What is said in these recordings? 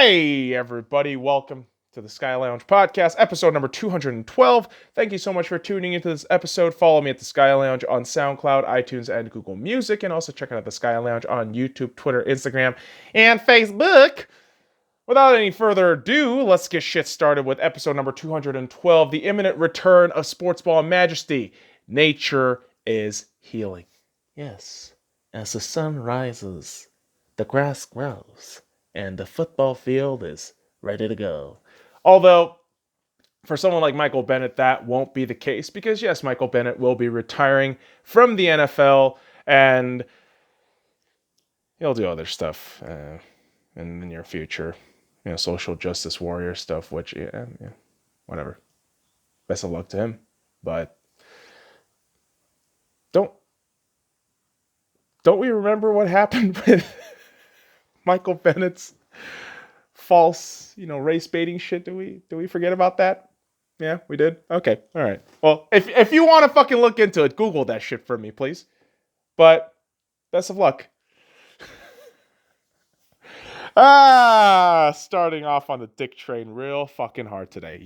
Hey, everybody. Welcome to the SC.Y podcast, episode number 212. Thank you so much for tuning into this episode. Follow me at the SC.Y on SoundCloud, iTunes, and Google Music, and also check out the SC.Y on YouTube, Twitter, Instagram, and Facebook. Without any further ado, let's get shit started with episode number 212, the imminent return of Sportsball Majesty. Nature is healing. Yes, as the sun rises, the grass grows, and the football field is ready to go. Although, for someone like Michael Bennett, that won't be the case because, yes, Michael Bennett will be retiring from the NFL and he'll do other stuff in the near future. You know, social justice warrior stuff, which, yeah, whatever. Best of luck to him. But don't we remember what happened with Michael Bennett's false, race baiting shit? Do we forget about that? Yeah, we did. Okay, all right. Well, if you want to fucking look into it, Google that shit for me, please. But best of luck. Starting off on the dick train real fucking hard today.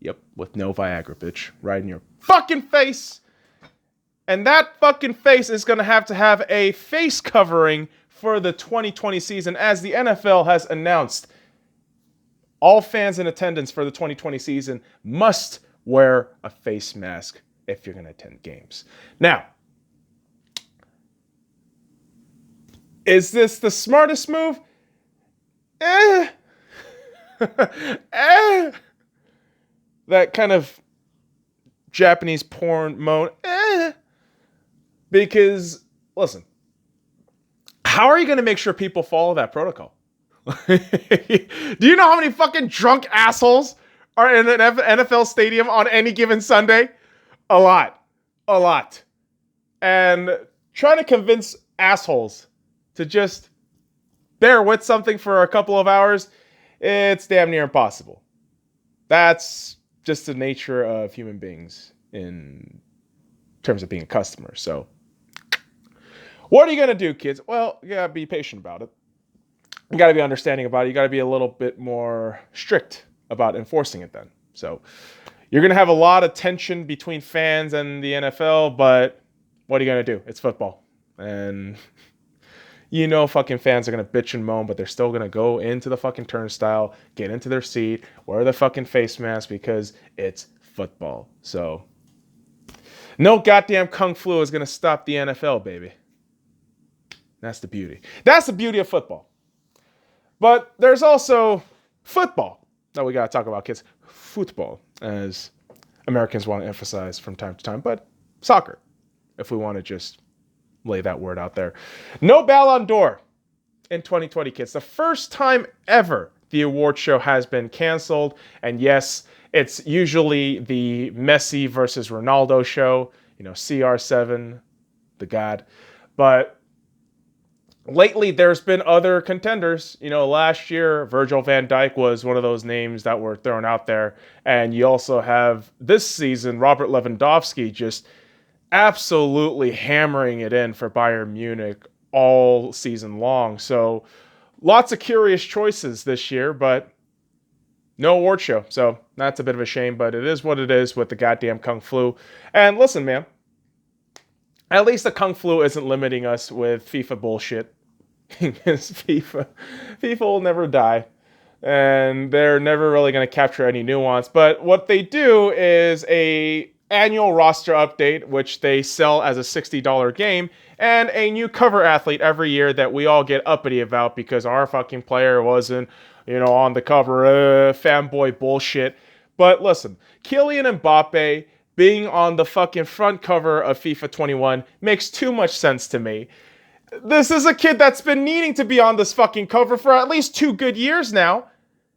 Yep, with no Viagra, bitch. Right in your fucking face. And that fucking face is going to have a face covering for the 2020 season, as the NFL has announced. All fans in attendance for the 2020 season must wear a face mask if you're going to attend games. Now, is this the smartest move? That kind of Japanese porn moan. Because, listen, how are you going to make sure people follow that protocol? Do you know how many fucking drunk assholes are in an NFL stadium on any given Sunday? A lot. And trying to convince assholes to just bear with something for a couple of hours, it's damn near impossible. That's just the nature of human beings in terms of being a customer. So, what are you going to do, kids? Well, you got to be patient about it. You got to be understanding about it. You got to be a little bit more strict about enforcing it then. So, you're going to have a lot of tension between fans and the NFL, but what are you going to do? It's football. And fucking fans are going to bitch and moan, but they're still going to go into the fucking turnstile, get into their seat, wear the fucking face mask because it's football. So, no goddamn kung flu is going to stop the NFL, baby. That's the beauty. That's the beauty of football. But there's also football that we got to talk about, kids. Football, as Americans want to emphasize from time to time, but soccer, if we want to just lay that word out there. No Ballon d'Or in 2020, kids. The first time ever the award show has been canceled. And yes, it's usually the Messi versus Ronaldo show, CR7, the god. But lately, there's been other contenders. Last year, Virgil van Dijk was one of those names that were thrown out there. And you also have this season, Robert Lewandowski just absolutely hammering it in for Bayern Munich all season long. So lots of curious choices this year, but no award show. So that's a bit of a shame, but it is what it is with the goddamn Kung Flu. And listen, man, at least the Kung Flu isn't limiting us with FIFA bullshit. Because FIFA will never die. And they're never really going to capture any nuance. But what they do is a annual roster update, which they sell as a $60 game, and a new cover athlete every year that we all get uppity about because our fucking player wasn't, on the cover, fanboy bullshit. But listen, Kylian Mbappe being on the fucking front cover of FIFA 21 makes too much sense to me. This is a kid that's been needing to be on this fucking cover for at least 2 good years now,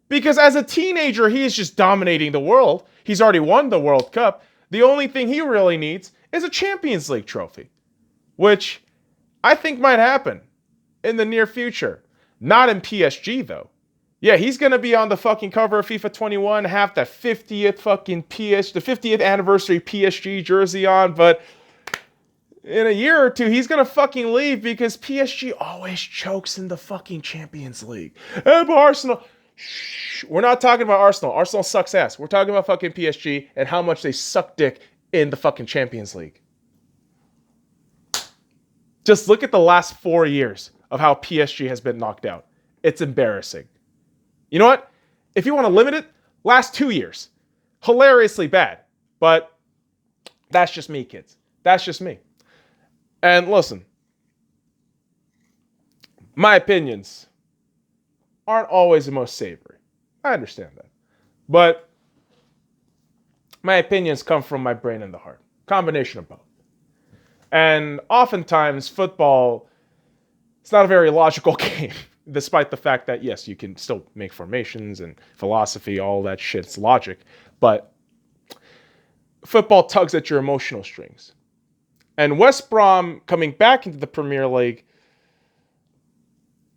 because as a teenager, he is just dominating the world. He's already won the World Cup. The only thing he really needs is a Champions League trophy, which I think might happen in the near future. Not in PSG, though. Yeah, he's going to be on the fucking cover of FIFA 21, have the 50th fucking the 50th anniversary PSG jersey on, but in a year or two, he's going to fucking leave because PSG always chokes in the fucking Champions League. And Arsenal... Shh, we're not talking about Arsenal. Arsenal sucks ass. We're talking about fucking PSG and how much they suck dick in the fucking Champions League. Just look at the last 4 years of how PSG has been knocked out. It's embarrassing. You know what? If you want to limit it, last 2 years. Hilariously bad. But that's just me, kids. That's just me. And listen, my opinions aren't always the most savory. I understand that. But my opinions come from my brain and the heart. Combination of both. And oftentimes, football, it's not a very logical game, despite the fact that, yes, you can still make formations and philosophy, all that shit's logic. But football tugs at your emotional strings. And West Brom coming back into the Premier League,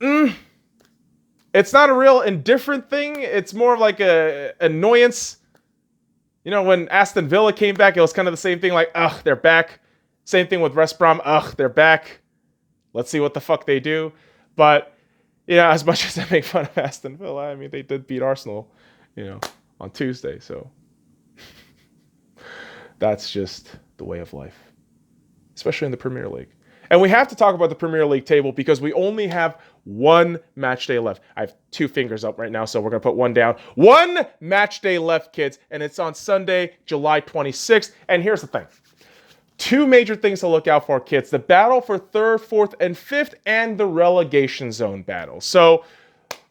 it's not a real indifferent thing. It's more of like a annoyance. You know, when Aston Villa came back, it was kind of the same thing, like, ugh, they're back. Same thing with West Brom. Ugh, they're back. Let's see what the fuck they do. But, you know, as much as I make fun of Aston Villa, I mean, they did beat Arsenal, you know, on Tuesday. So that's just the way of life, especially in the Premier League. And we have to talk about the Premier League table because we only have one match day left. I have 2 fingers up right now, so we're going to put one down. One match day left, kids, and it's on Sunday, July 26th. And here's the thing. 2 major things to look out for, kids. The battle for 3rd, 4th, and 5th, and the relegation zone battle. So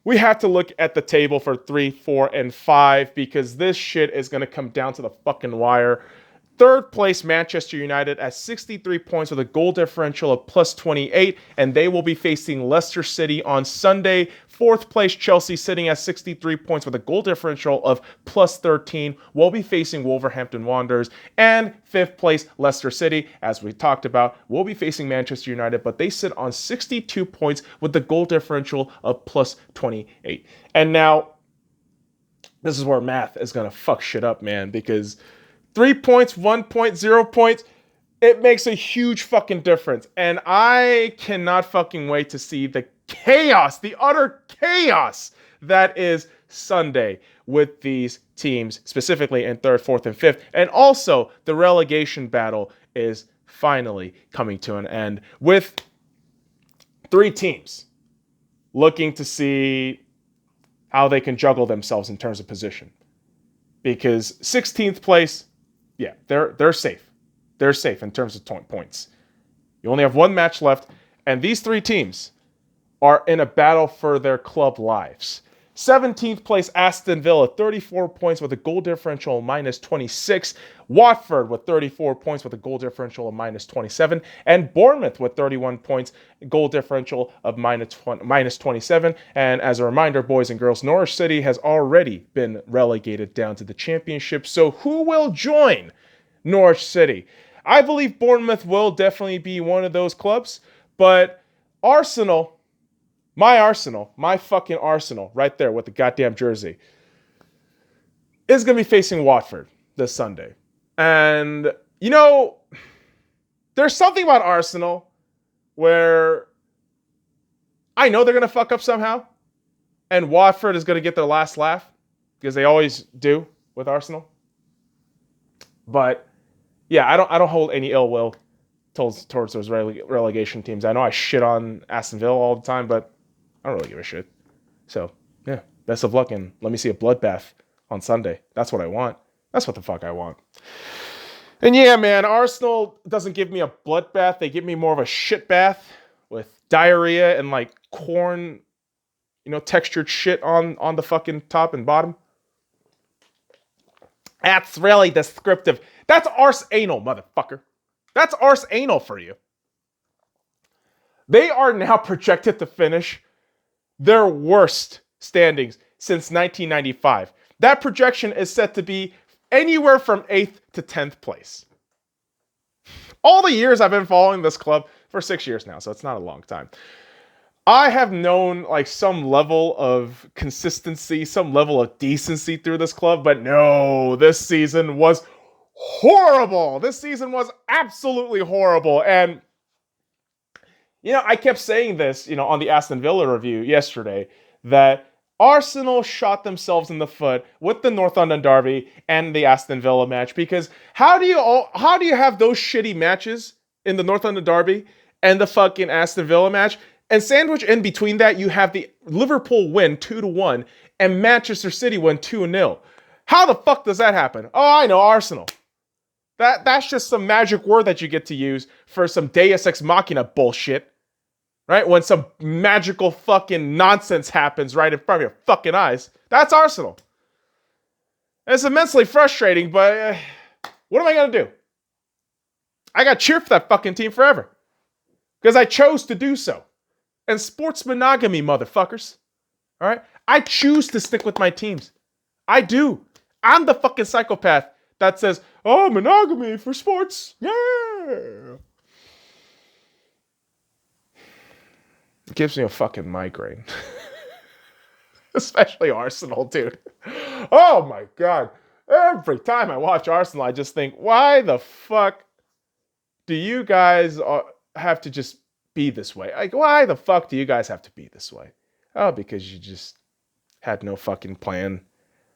we have to look at the table for 3, 4, and 5 because this shit is going to come down to the fucking wire. 3rd place, Manchester United at 63 points with a goal differential of plus 28, and they will be facing Leicester City on Sunday. 4th place, Chelsea, sitting at 63 points with a goal differential of plus 13, will be facing Wolverhampton Wanderers. And 5th place, Leicester City, as we talked about, will be facing Manchester United, but they sit on 62 points with the goal differential of plus 28. And now, this is where math is going to fuck shit up, man, because 3 points, 1 point, 0 points, it makes a huge fucking difference. And I cannot fucking wait to see the chaos, the utter chaos that is Sunday with these teams, specifically in 3rd, 4th, and 5th. And also, the relegation battle is finally coming to an end with 3 teams looking to see how they can juggle themselves in terms of position. Because 16th place, yeah, they're safe. They're safe in terms of points. You only have 1 match left, and these 3 teams are in a battle for their club lives. 17th place, Aston Villa, 34 points with a goal differential of minus 26. Watford with 34 points with a goal differential of minus 27. And Bournemouth with 31 points, goal differential of minus 27. And as a reminder, boys and girls, Norwich City has already been relegated down to the Championship. So who will join Norwich City? I believe Bournemouth will definitely be one of those clubs. But Arsenal... my fucking Arsenal, right there with the goddamn jersey, is going to be facing Watford this Sunday. And, you know, there's something about Arsenal where I know they're going to fuck up somehow, and Watford is going to get their last laugh, because they always do with Arsenal. But, yeah, I don't hold any ill will towards those relegation teams. I know I shit on Aston Villa all the time, but I don't really give a shit. So, yeah, best of luck, and let me see a bloodbath on Sunday. That's what I want. That's what the fuck I want. And yeah, man, Arsenal doesn't give me a bloodbath. They give me more of a shit bath with diarrhea and, like, corn, you know, textured shit on the fucking top and bottom. That's really descriptive. That's arse anal, motherfucker. That's arse anal for you. They are now projected to finish their worst standings since 1995. That projection is set to be anywhere from 8th to 10th place. All the years I've been following this club, for 6 years now, so it's not a long time, I have known like some level of consistency, some level of decency through this club, but no, this season was horrible. This season was absolutely horrible. And, I kept saying this, on the Aston Villa review yesterday, that Arsenal shot themselves in the foot with the North London derby and the Aston Villa match, because how do you have those shitty matches in the North London derby and the fucking Aston Villa match, and sandwich in between that you have the Liverpool win 2-1 and Manchester City win 2-0? How the fuck does that happen? Oh, I know, Arsenal. That's just some magic word that you get to use for some Deus Ex Machina bullshit. Right? When some magical fucking nonsense happens right in front of your fucking eyes. That's Arsenal. And it's immensely frustrating, but what am I going to do? I got to cheer for that fucking team forever. Because I chose to do so. And sports monogamy, motherfuckers. All right? I choose to stick with my teams. I do. I'm the fucking psychopath that says, oh, monogamy for sports. Yeah. It gives me a fucking migraine. Especially Arsenal, dude. Oh my God. Every time I watch Arsenal, I just think, why the fuck do you guys have to just be this way? Like, why the fuck do you guys have to be this way? Oh, because you just had no fucking plan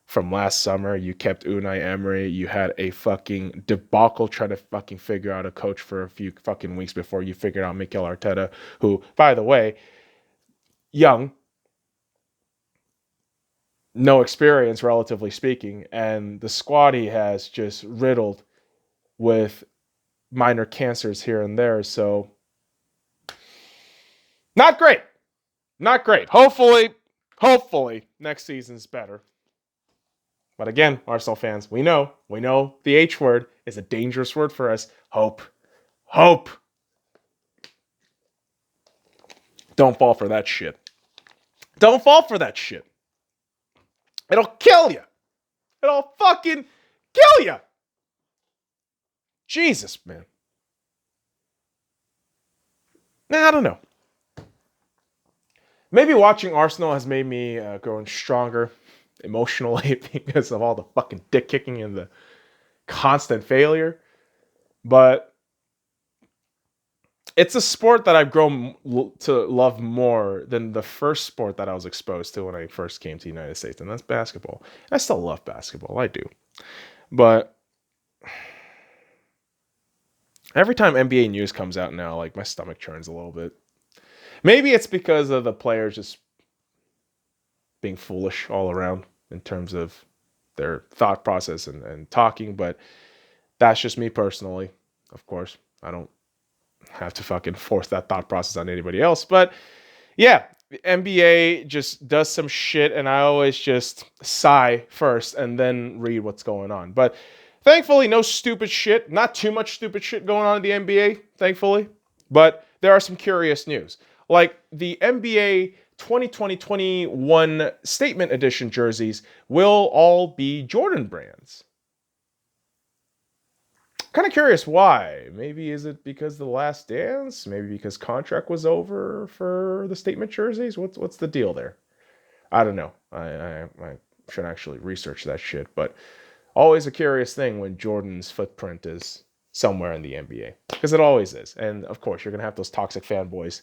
from last summer. You kept Unai Emery. You had a fucking debacle trying to fucking figure out a coach for a few fucking weeks before you figured out Mikel Arteta, who, by the way, young, no experience, relatively speaking, and the squad he has just riddled with minor cancers here and there. So, not great. Not great. Hopefully, next season's better. But again, Arsenal fans, we know the H word is a dangerous word for us. Hope. Don't fall for that shit. Don't fall for that shit. It'll kill you. It'll fucking kill you. Jesus, man. I don't know. Maybe watching Arsenal has made me growing stronger emotionally because of all the fucking dick kicking and the constant failure. But it's a sport that I've grown to love more than the first sport that I was exposed to when I first came to the United States, and that's basketball. I still love basketball. I do. But every time NBA news comes out now, like, my stomach churns a little bit. Maybe it's because of the players just being foolish all around in terms of their thought process and talking, but that's just me personally. Of course, I don't have to fucking force that thought process on anybody else, but yeah, the NBA just does some shit, and I always just sigh first and then read what's going on. But thankfully, no stupid shit, not too much stupid shit going on in the NBA, thankfully, but there are some curious news. Like the NBA 2020-21 Statement Edition jerseys will all be Jordan brands. Kind of curious why. Maybe is it because of The Last Dance? Maybe because contract was over for the Statement jerseys? What's the deal there? I don't know. I should actually research that shit. But always a curious thing when Jordan's footprint is somewhere in the NBA. Because it always is. And of course, you're going to have those toxic fanboys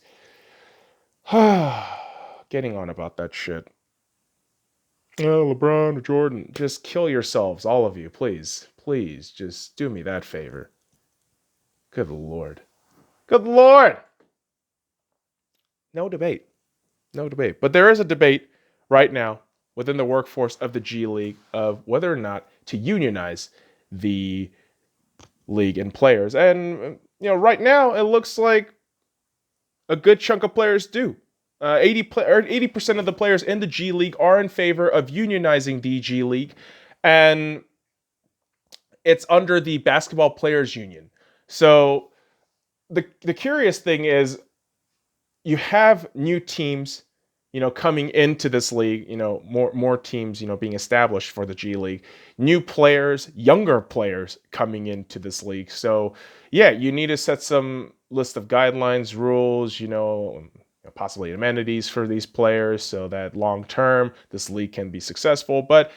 getting on about that shit. Oh, LeBron or Jordan. Just kill yourselves, all of you, please. Please, just do me that favor. Good Lord. Good Lord! No debate. No debate. But there is a debate right now within the workforce of the G League of whether or not to unionize the league and players. And, right now, it looks like a good chunk of players do. 80% of the players in the G League are in favor of unionizing the G League. And it's under the Basketball Players Union. So the curious thing is you have new teams, coming into this league, more teams, being established for the G League, new players, younger players coming into this league. So yeah, you need to set some list of guidelines, rules, possibly amenities for these players so that long term this league can be successful. But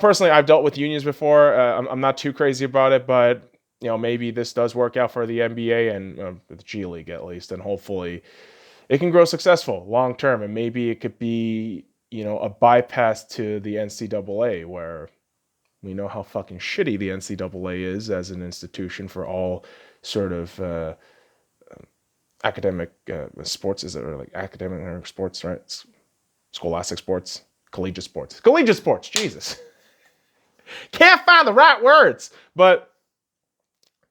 personally, I've dealt with unions before. I'm not too crazy about it, but maybe this does work out for the NBA and the G League at least, and hopefully it can grow successful long term, and maybe it could be a bypass to the NCAA, where we know how fucking shitty the NCAA is as an institution for all sort of academic sports. Is it or like academic sports, right? Scholastic sports, collegiate sports. Jesus, can't find the right words, but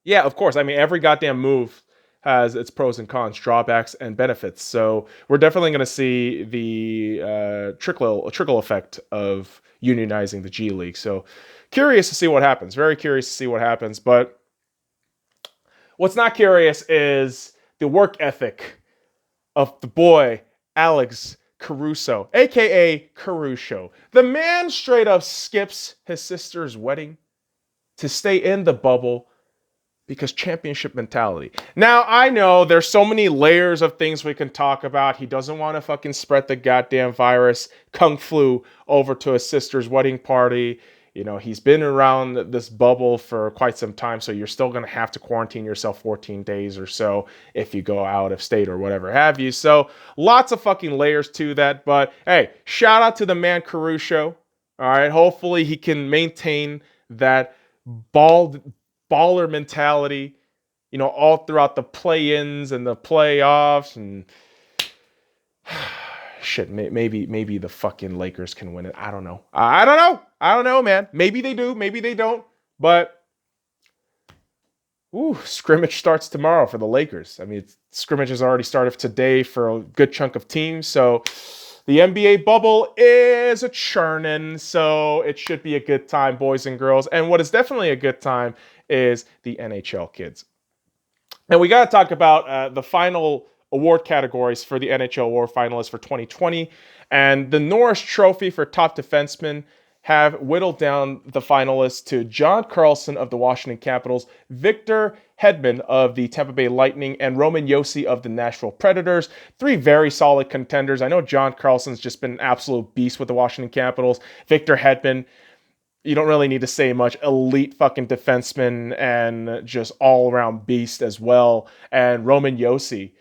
yeah, of course. I mean, every goddamn move has its pros and cons, drawbacks and benefits. So we're definitely going to see the trickle effect of unionizing the G League. So curious to see what happens. Very curious to see what happens. But what's not curious is the work ethic of the boy Alex Caruso, aka Caruso. The man straight up skips his sister's wedding to stay in the bubble because championship mentality. Now, I know there's so many layers of things we can talk about. He doesn't want to fucking spread the goddamn virus. Kung flew over to his sister's wedding party. He's been around this bubble for quite some time, so you're still going to have to quarantine yourself 14 days or so if you go out of state or whatever have you. So lots of fucking layers to that. But hey, shout out to the man Caruso. All right, hopefully he can maintain that baller mentality, all throughout the play-ins and the playoffs, and shit, maybe the fucking Lakers can win it. I don't know, man. Maybe they do, maybe they don't. But scrimmage starts tomorrow for the Lakers. I mean, scrimmage has already started today for a good chunk of teams, so the NBA bubble is a churning, so it should be a good time, boys and girls. And what is definitely a good time is the NHL kids. And we got to talk about the final award categories for the NHL Award finalists for 2020. And the Norris Trophy for top defenseman have whittled down the finalists to John Carlson of the Washington Capitals, Victor Hedman of the Tampa Bay Lightning, and Roman Josi of the Nashville Predators. Three very solid contenders. I know John Carlson's just been an absolute beast with the Washington Capitals. Victor Hedman, you don't really need to say much. Elite fucking defenseman and just all-around beast as well. And Roman Josi,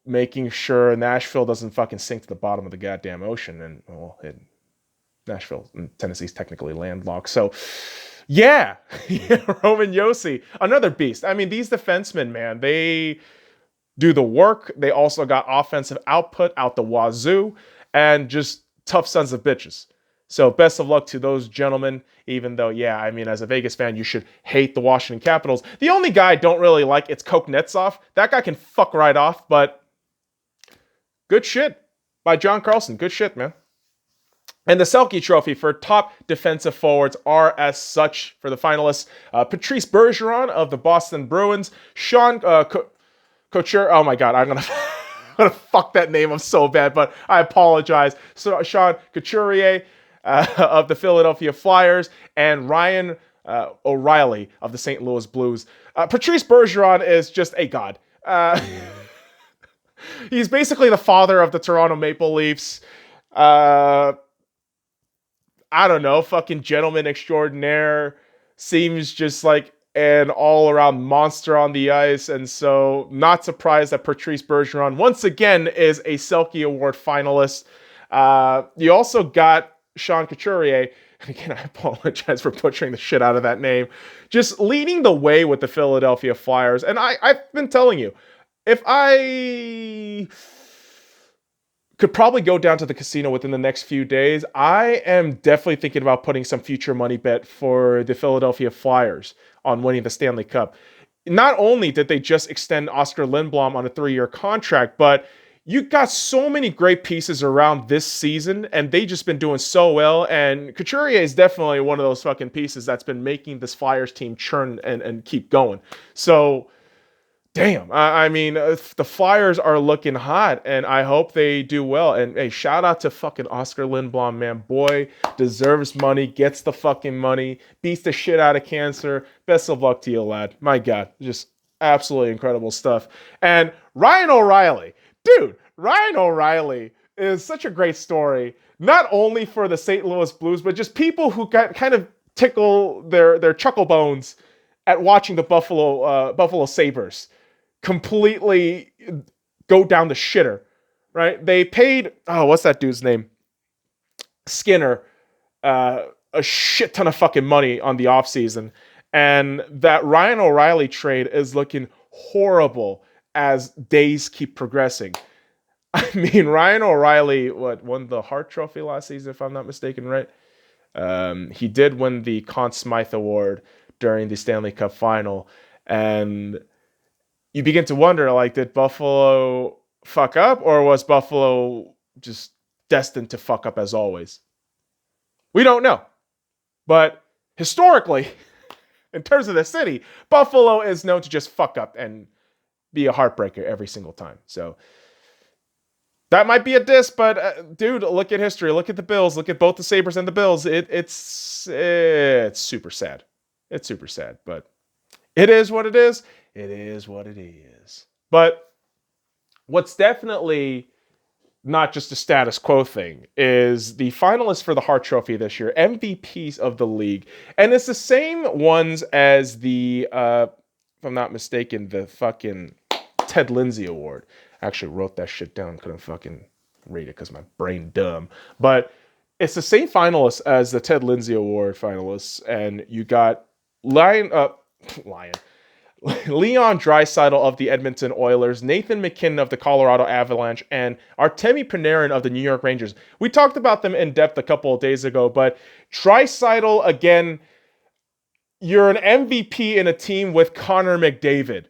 making sure Nashville doesn't fucking sink to the bottom of the goddamn ocean. And, Nashville and Tennessee's technically landlocked. So, yeah, Roman Josi, another beast. I mean, these defensemen, man, they do the work. They also got offensive output out the wazoo and just tough sons of bitches. So best of luck to those gentlemen, even though, as a Vegas fan, you should hate the Washington Capitals. The only guy I don't really like, it's Kuznetsov. That guy can fuck right off, but good shit by John Carlson. Good shit, man. And the Selke Trophy for top defensive forwards are as such for the finalists. Patrice Bergeron of the Boston Bruins. Sean Couture. Oh my God, I'm going to fuck that name up so bad, but I apologize. So Sean Couturier of the Philadelphia Flyers, and Ryan O'Reilly of the St. Louis Blues. Patrice Bergeron is just a god. He's basically the father of the Toronto Maple Leafs. I don't know, fucking gentleman extraordinaire. Seems just like an all-around monster on the ice, and so not surprised that Patrice Bergeron once again is a Selke Award finalist. You also got Sean Couturier, and again, I apologize for butchering the shit out of that name, just leading the way with the Philadelphia Flyers. And I've been telling you, if I could probably go down to the casino within the next few days, I am definitely thinking about putting some future money bet for the Philadelphia Flyers on winning the Stanley Cup. Not only did they just extend Oscar Lindblom on a 3-year contract, but you got so many great pieces around this season, and they just been doing so well. And Couturier is definitely one of those fucking pieces that's been making this Flyers team churn and keep going. So, damn. The Flyers are looking hot, and I hope they do well. And hey, shout out to fucking Oscar Lindblom, man. Boy, deserves money, gets the fucking money, beats the shit out of cancer. Best of luck to you, lad. My God, just absolutely incredible stuff. And Ryan O'Reilly. Dude, Ryan O'Reilly is such a great story. not only for the St. Louis Blues, but just people who got kind of tickle their chuckle bones at watching the Buffalo Sabres completely go down the shitter, right? They paid, what's that dude's name? Skinner, a shit ton of fucking money on the offseason. And that Ryan O'Reilly trade is looking horrible as days keep progressing. I mean, Ryan O'Reilly, won the Hart Trophy last season, if I'm not mistaken, right? He did win the Conn Smythe Award during the Stanley Cup final. And you begin to wonder, like, did Buffalo fuck up, or was Buffalo just destined to fuck up as always? We don't know. But historically, in terms of the city, Buffalo is known to just fuck up and be a heartbreaker every single time. So that might be a diss, but dude, look at history. Look at the Bills. Look at both the Sabres and the Bills. It's super sad. It's super sad, but it is what it is. It is what it is. But what's definitely not just a status quo thing is the finalists for the Hart Trophy this year, MVPs of the league. And it's the same ones as the, if I'm not mistaken, the fucking Ted Lindsay Award. I actually wrote that shit down. Couldn't fucking read it because my brain dumb. But it's the same finalists as the Ted Lindsay Award finalists. And you got Leon Draisaitl of the Edmonton Oilers, Nathan MacKinnon of the Colorado Avalanche, and Artemi Panarin of the New York Rangers. We talked about them in depth a couple of days ago, but Draisaitl, again, you're an MVP in a team with Connor McDavid.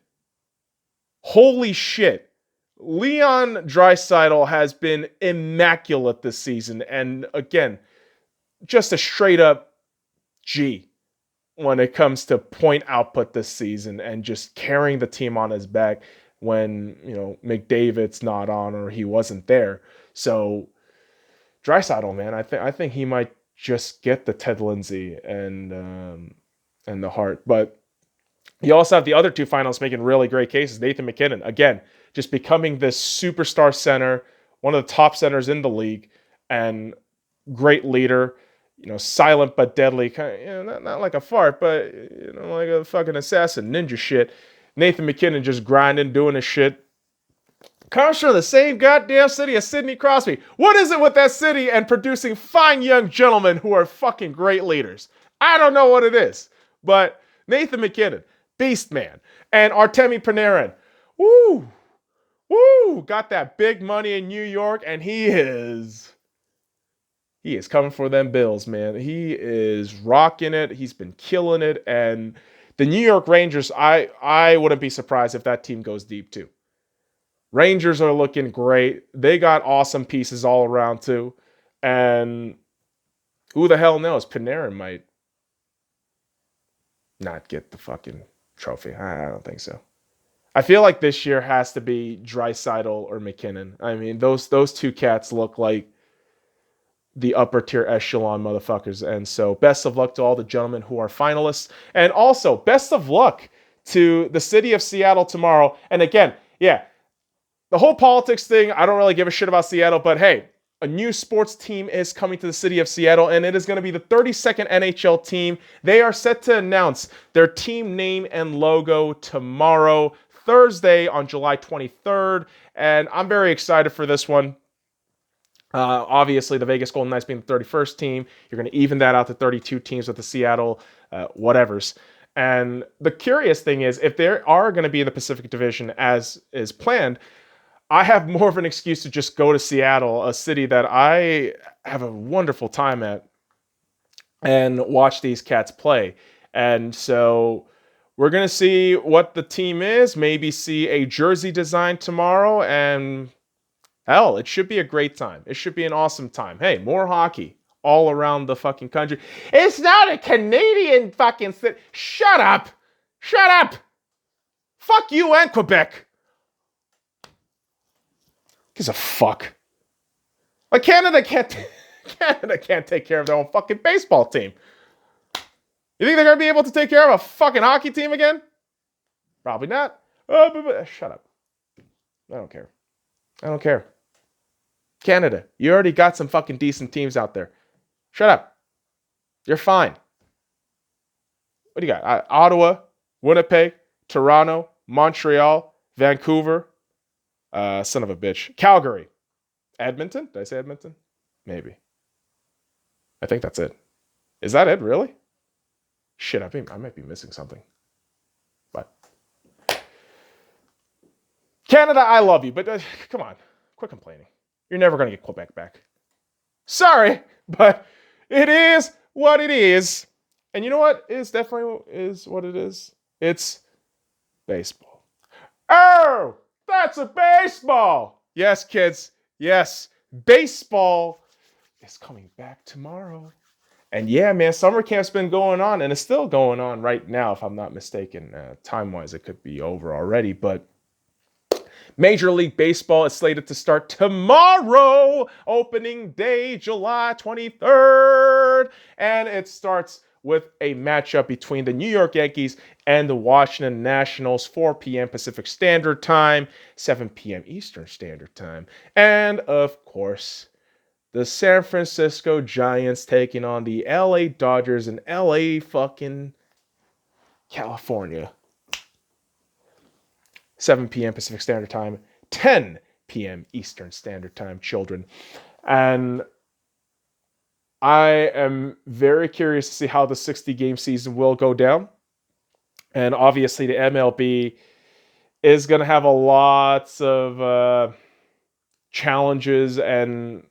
Holy shit. Leon Draisaitl has been immaculate this season, and again, just a straight up G when it comes to point output this season and just carrying the team on his back when, McDavid's not on or he wasn't there. So Draisaitl, man, I think he might just get the Ted Lindsay and the Hart. But you also have the other two finalists making really great cases. Nathan MacKinnon, again, just becoming this superstar center, one of the top centers in the league, and great leader. Silent but deadly, kind of, not like a fart, but like a fucking assassin, ninja shit. Nathan MacKinnon just grinding, doing his shit. Comes from the same goddamn city as Sidney Crosby. What is it with that city and producing fine young gentlemen who are fucking great leaders? I don't know what it is, but Nathan MacKinnon, beast man, and Artemi Panarin, got that big money in New York, and he is coming for them Bills, man. He is rocking it. He's been killing it. And the New York Rangers, I wouldn't be surprised if that team goes deep too. Rangers are looking great. They got awesome pieces all around too. And who the hell knows? Panarin might not get the fucking trophy. I don't think so. I feel like this year has to be Draisaitl or MacKinnon. I mean, those two cats look like the upper tier echelon motherfuckers. And so best of luck to all the gentlemen who are finalists. And also best of luck to the city of Seattle tomorrow. And again, the whole politics thing, I don't really give a shit about Seattle, but hey, a new sports team is coming to the city of Seattle, and it is going to be the 32nd NHL team. They are set to announce their team name and logo tomorrow, Thursday on July 23rd. And I'm very excited for this one. Obviously, the Vegas Golden Knights being the 31st team, you're going to even that out to 32 teams with the Seattle whatevers. And the curious thing is, if they are going to be in the Pacific Division as is planned, I have more of an excuse to just go to Seattle, a city that I have a wonderful time at, and watch these cats play. And so we're going to see what the team is, maybe see a jersey design tomorrow, and hell, it should be a great time. It should be an awesome time. Hey, more hockey all around the fucking country. It's not a Canadian fucking city. Shut up. Shut up. Fuck you and Quebec. Gives a fuck. Like Canada can't take care of their own fucking baseball team. You think they're going to be able to take care of a fucking hockey team again? Probably not. Shut up. I don't care. Canada, you already got some fucking decent teams out there. Shut up. You're fine. What do you got? Ottawa, Winnipeg, Toronto, Montreal, Vancouver, son of a bitch, Calgary, Edmonton. Did I say Edmonton? Maybe. I think that's it. Is that it, really? Shit, I might be missing something. But Canada, I love you, but come on, quit complaining. You're never going to get Quebec back. Sorry, but it is what it is. And you know what? It definitely is what it is. It's baseball. Oh, that's a baseball. Yes, kids. Yes, baseball is coming back tomorrow. And yeah, man, summer camp's been going on, and it's still going on right now, if I'm not mistaken. Time-wise, it could be over already, but Major League Baseball is slated to start tomorrow, opening day, July 23rd. And it starts with a matchup between the New York Yankees and the Washington Nationals, 4 p.m. Pacific Standard Time, 7 p.m. Eastern Standard Time. And, of course, the San Francisco Giants taking on the LA Dodgers in LA fucking California. 7 p.m. Pacific Standard Time, 10 p.m. Eastern Standard Time, children. And I am very curious to see how the 60-game season will go down. And obviously the MLB is going to have a lots of challenges and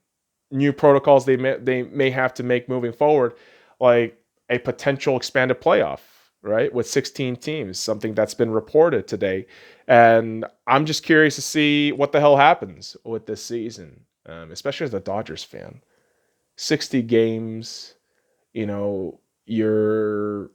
new protocols they may have to make moving forward, like a potential expanded playoff, right, with 16 teams, something that's been reported today. And I'm just curious to see what the hell happens with this season, especially as a Dodgers fan. 60 games, your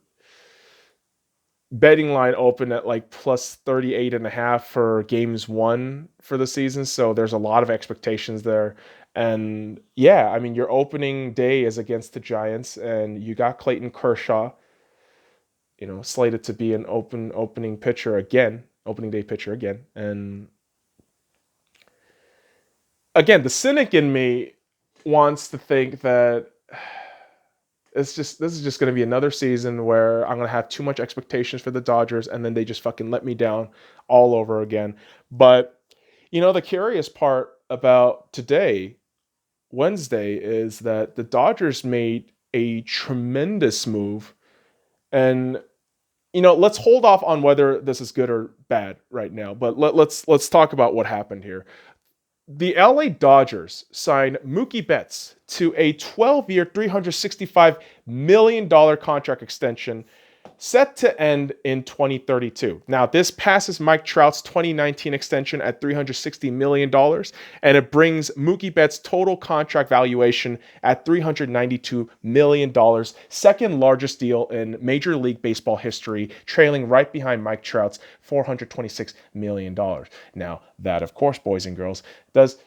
betting line opened at like plus 38.5 for games won for the season. So there's a lot of expectations there. And yeah, I mean, your opening day is against the Giants, and you got Clayton Kershaw, slated to be an opening day pitcher again. And again, the cynic in me wants to think that this is just going to be another season where I'm going to have too much expectations for the Dodgers, and then they just fucking let me down all over again. But, the curious part about today, Wednesday, is that the Dodgers made a tremendous move. And, let's hold off on whether this is good or bad right now. But let's talk about what happened here. The LA Dodgers signed Mookie Bets to a 12-year, $365 million contract extension set to end in 2032. Now, this passes Mike Trout's 2019 extension at $360 million, and it brings Mookie Betts' total contract valuation at $392 million, second largest deal in Major League Baseball history, trailing right behind Mike Trout's $426 million. Now, that, of course, boys and girls, does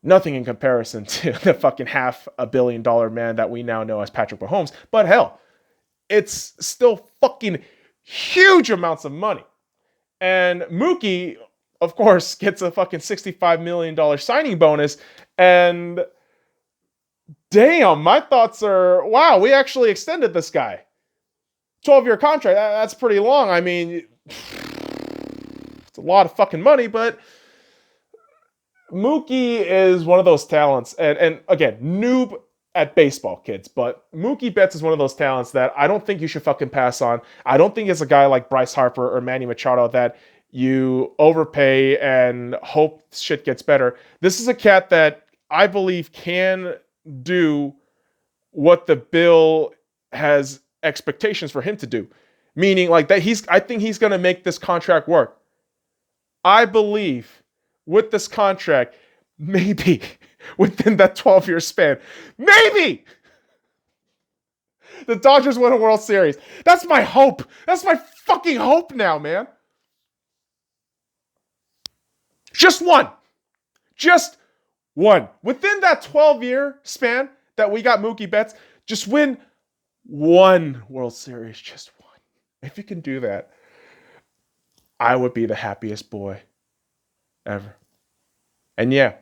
nothing in comparison to the fucking $500 million man that we now know as Patrick Mahomes, but hell, it's still fucking huge amounts of money. And Mookie, of course, gets a fucking $65 million signing bonus. And damn, my thoughts are, wow, we actually extended this guy. 12-year contract, that's pretty long. I mean, it's a lot of fucking money, but Mookie is one of those talents. And again, noob at baseball, kids, but Mookie Betts is one of those talents that I don't think you should fucking pass on. I don't think it's a guy like Bryce Harper or Manny Machado that you overpay and hope shit gets better. This is a cat that I believe can do what the bill has expectations for him to do. Meaning like that I think he's going to make this contract work. I believe with this contract, maybe within that 12-year span, maybe the Dodgers win a World Series. That's my hope. That's my fucking hope now, man. Just one. Within that 12-year span that we got Mookie Betts, just win one World Series. Just one. If you can do that, I would be the happiest boy ever. And yeah,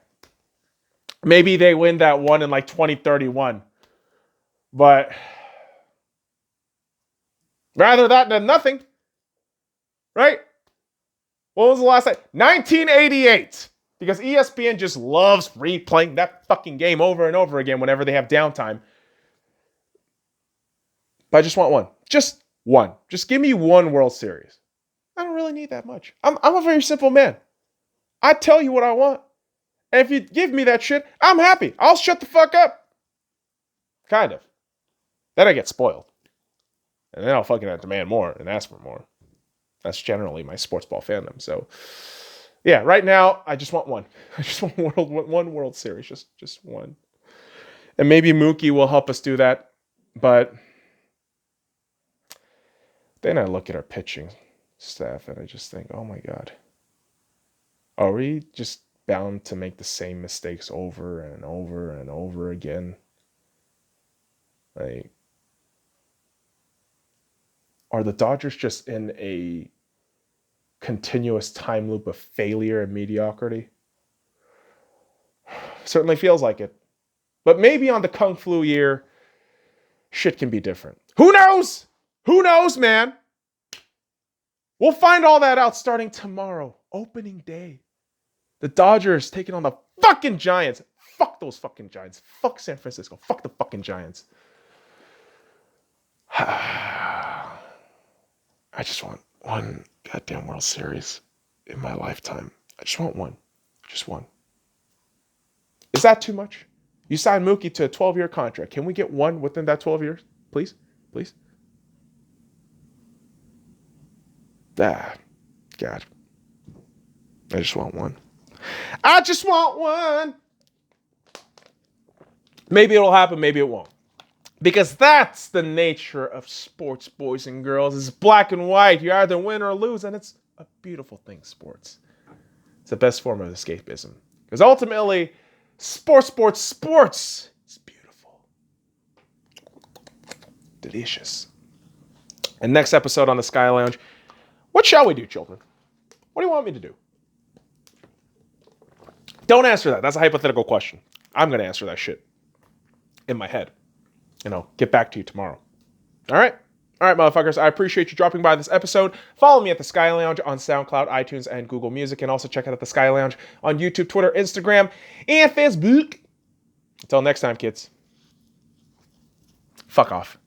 Maybe they win that one in like 2031. But rather that than nothing. Right? What was the last time? 1988. Because ESPN just loves replaying that fucking game over and over again whenever they have downtime. But I just want one. Just one. Just give me one World Series. I don't really need that much. I'm a very simple man. I tell you what I want. And if you give me that shit, I'm happy. I'll shut the fuck up. Kind of. Then I get spoiled. And then I'll fucking demand more and ask for more. That's generally my sports ball fandom. So, yeah, right now, I just want one. I just want one World Series. Just one. And maybe Mookie will help us do that. But then I look at our pitching staff and I just think, oh my God. Are we just bound to make the same mistakes over and over and over again? Like, are the Dodgers just in a continuous time loop of failure and mediocrity? Certainly feels like it. But maybe on the Kung Flu year, shit can be different. Who knows? Who knows, man? We'll find all that out starting tomorrow. Opening day. The Dodgers taking on the fucking Giants. Fuck those fucking Giants. Fuck San Francisco. Fuck the fucking Giants. I just want one goddamn World Series in my lifetime. I just want one. Just one. Is that too much? You signed Mookie to a 12-year contract. Can we get one within that 12 years? Please? Please? God. I just want one. I just want one. Maybe it'll happen, maybe it won't. Because that's the nature of sports, boys and girls. It's black and white. You either win or lose, and it's a beautiful thing, sports. It's the best form of escapism. Because ultimately, sports. It's beautiful. Delicious. And next episode on the Sky Lounge, what shall we do, children? What do you want me to do? Don't answer that. That's a hypothetical question. I'm going to answer that shit in my head. And I'll get back to you tomorrow. All right? All right, motherfuckers. I appreciate you dropping by this episode. Follow me at The Sky Lounge on SoundCloud, iTunes, and Google Music. And also check out The Sky Lounge on YouTube, Twitter, Instagram, and Facebook. Until next time, kids. Fuck off.